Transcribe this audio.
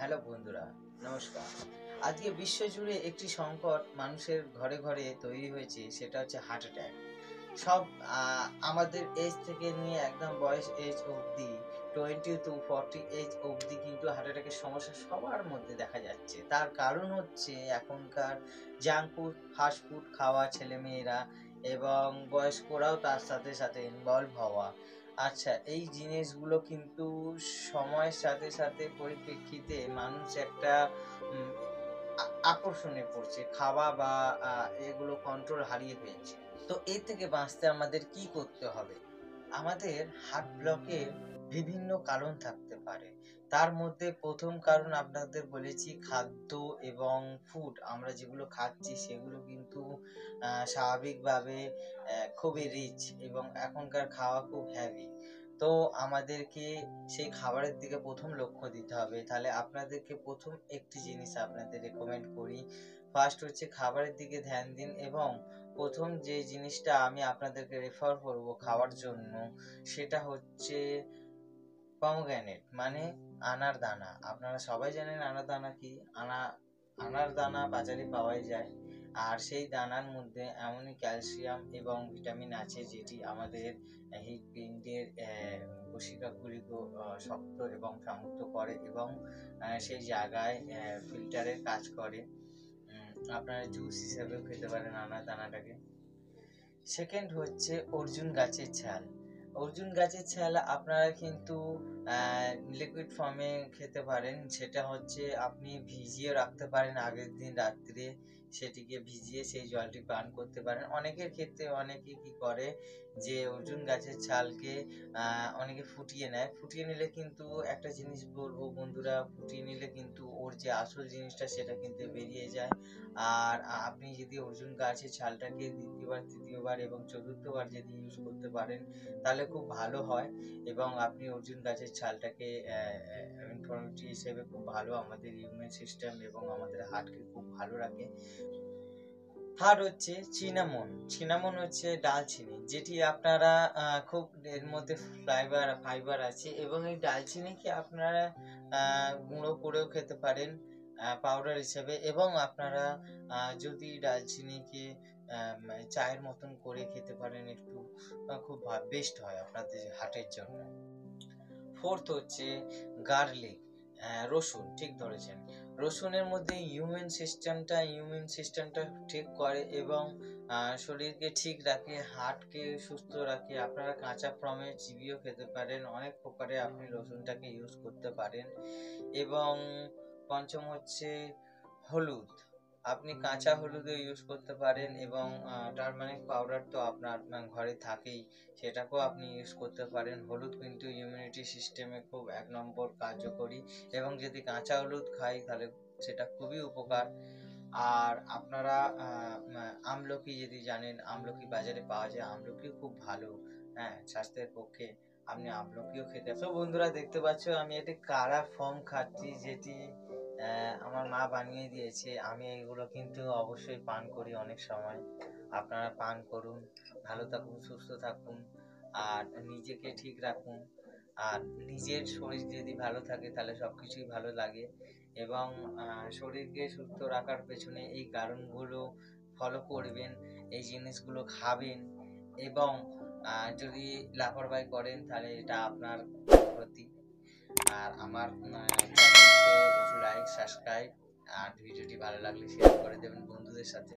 Hello বন্ধুরা, নমস্কার। আজকে বিশ্বজুড়ে একটি সংকট মানুষের ঘরে ঘরে তৈরি হয়েছে, সেটা হচ্ছে হার্ট অ্যাটাক। সব আমাদের এজ থেকে নিয়ে একদম বয়স এজ অবধি 20 to 40 এজ অবধি কিন্তু হার্ট অ্যাটাকের সমস্যা সবার মধ্যে দেখা যাচ্ছে। তার কারণ হচ্ছে এখনকার জাঙ্ক ফুড, ফাস্ট ফুড খাওয়া ছেলেমেয়েরা, এবং বয়স্করাও তার সাথে সাথে ইনভলভ হওয়া। আচ্ছা, এই জিনিসগুলো কিন্তু সময়ের সাথে সাথে পরিপ্রেক্ষিতে মানুষ একটা উম, আকর্ষণে পড়ছে খাওয়া বা এগুলো কন্ট্রোল হারিয়ে ফেলছে। তো এর থেকে বাঁচতে আমাদের কি করতে হবে? আমাদের হার্ট ব্লকের বিভিন্ন কারণ থাকতে পারে। তার মধ্যে প্রথম কারণ আপনাদের বলেছি খাদ্য এবং ফুড। আমরা যেগুলো খাচ্ছি সেগুলো কিন্তু স্বাভাবিকভাবে খুবই রিচ, এবং এখনকার খাওয়া খুব হেভি। তো আমাদেরকে সেই খাবারের দিকে প্রথম লক্ষ্য দিতে হবে। তাহলে আপনাদেরকে প্রথম একটি জিনিস আপনাদের রেকমেন্ড করি। ফার্স্ট হচ্ছে খাবারের দিকে ধ্যান দিন, এবং প্রথম যে জিনিসটা আমি আপনাদেরকে রেফার করব খাওয়ার জন্য, সেটা হচ্ছে পমগ্রানেট, মানে আনার দানা। আপনারা সবাই জানেন আনার দানা কি। আনার দানা বাজারে পাওয়াই যায়, আর সেই দানার মধ্যে এমনই ক্যালসিয়াম এবং ভিটামিন আছে যেটি আমাদের হৃৎপিণ্ডের কোশিকাগুলিকে শক্ত এবং সমৃদ্ধ করে, এবং সেই জায়গায় ফিল্টারের কাজ করে। আপনারা জুস হিসেবেও খেতে পারেন আনার দানাটাকে। সেকেন্ড হচ্ছে অর্জুন গাছের ছাল। অর্জুন গাছের ছাল আপনারা কিন্তু লিকুইড ফর্মে খেতে পারেন। সেটা হচ্ছে আপনি ভিজিয়ে রাখতে পারেন আগের দিন রাত্রে, সেটিকে ভিজিয়ে সেই জলটি পান করতে পারেন। অনেকের ক্ষেত্রে অনেকে কি করে যে অর্জুন গাছের ছালকে অনেকে ফুটিয়ে নেয়। ফুটিয়ে নিলে কিন্তু একটা জিনিস বলবো বন্ধুরা, ফুটিয়ে নিলে কিন্তু ওর যে আসল জিনিসটা সেটা কিন্তু বেরিয়ে যায়। আর আপনি যদি অর্জুন গাছের ছালটাকে দ্বিতীয়বার, তৃতীয়বার এবং চতুর্থবার যদি ইউজ করতে পারেন তাহলে খুব ভালো হয়। এবং আপনি অর্জুন গাছের ছালটাকে ইনফরমেটিভ হিসেবে খুব ভালো, আমাদের ইমিউন সিস্টেম এবং আমাদের হার্টকে খুব ভালো রাখে। থার্ড হচ্ছে চিনামন। চিনামন হচ্ছে ডালচিনি, যেটি আপনারা খুব এর মধ্যে ফাইবার আছে, এবং এই ডালচিনিকে আপনারা গুঁড়ো করেও খেতে পারেন পাউডার হিসেবে, এবং আপনারা যদি ডালচিনিকে চায়ের মতন করে খেতে পারেন একটু, খুব বেস্ট হয় আপনাদের হার্টের জন্য। ফোর্থ হচ্ছে গার্লিক, রসুন, ঠিক ধরেছেন। রসুনের মধ্যে ইমিউন সিস্টেমটা ঠিক করে, এবং শরীরকে ঠিক রাখে, হার্টকে সুস্থ রাখে। আপনারা কাঁচা ফর্মে চিবিয়েও খেতে পারেন, অনেক প্রকারে আপনি রসুনটাকে ইউজ করতে পারেন। এবং পঞ্চম হচ্ছে হলুদ। আপনি কাঁচা হলুদও ইউজ করতে পারেন, এবং টারমারিক পাউডার তো আপনার ঘরে থাকেই, সেটাকেও আপনি ইউজ করতে পারেন। হলুদ কিন্তু ইমিউনিটি সিস্টেমে খুব 1 নম্বর কার্যকরী, এবং যদি কাঁচা হলুদ খাই তাহলে সেটা খুবই উপকার। আর আপনারা আমলকি যদি জানেন, আমলকি বাজারে পাওয়া যায়, আমলকিও খুব ভালো, হ্যাঁ, স্বাস্থ্যের পক্ষে। আপনি আমলকিও খেতে। তো বন্ধুরা, দেখতে পাচ্ছ আমি একটি কারা ফর্ম খাচ্ছি, যেটি আমার মা বানিয়ে দিয়েছে। আমি এগুলো কিন্তু অবশ্যই পান করি অনেক সময়। আপনারা পান করুন, ভালো থাকুন, সুস্থ থাকুন, আর নিজেকে ঠিক রাখুন। আর নিজের শরীর যদি ভালো থাকে তাহলে সবকিছুই ভালো লাগে। এবং শরীরকে সুস্থ রাখার পেছনে এই কারণগুলো ফলো করবেন, এই জিনিসগুলো খাবেন, এবং যদি লাপরবাহি করেন তাহলে এটা আপনার ক্ষতি। আর আমার চ্যানেলকে একটু লাইক, সাবস্ক্রাইব, আর ভিডিওটি ভালো লাগলে শেয়ার করে দেবেন বন্ধুদের সাথে।